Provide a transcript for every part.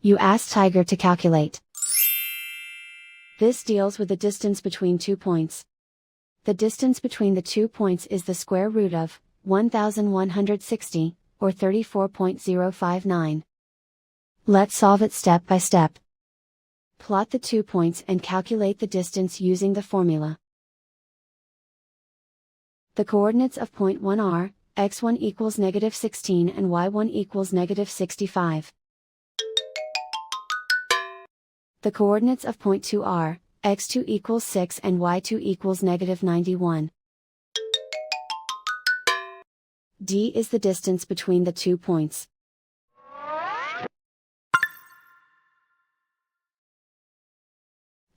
You ask Tiger to calculate. This deals with the distance between 2 points. The distance between the 2 points is the square root of 1160, or 34.059. Let's solve it step by step. Plot the 2 points and calculate the distance using the formula. The coordinates of point 1 are, x1 equals -16 and y1 equals -65. The coordinates of point 2 are, x2 equals 6 and y2 equals -91. D is the distance between the 2 points.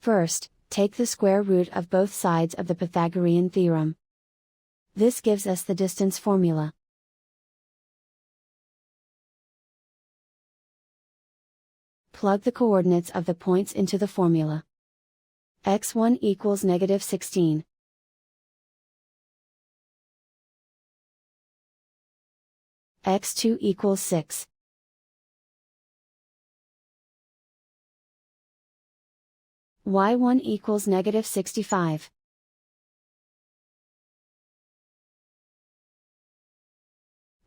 First, take the square root of both sides of the Pythagorean theorem. This gives us the distance formula. Plug the coordinates of the points into the formula. x1 equals -16. x2 equals 6. y1 equals -65.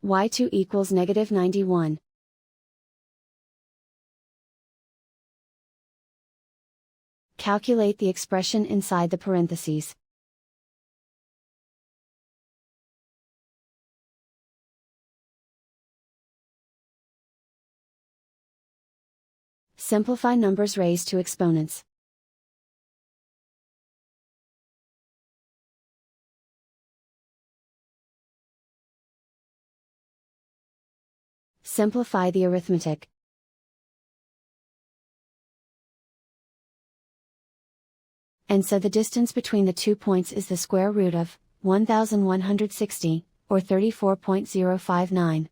y2 equals -91. Calculate the expression inside the parentheses. Simplify numbers raised to exponents. Simplify the arithmetic. And so the distance between the 2 points is the square root of 1160, or 34.059.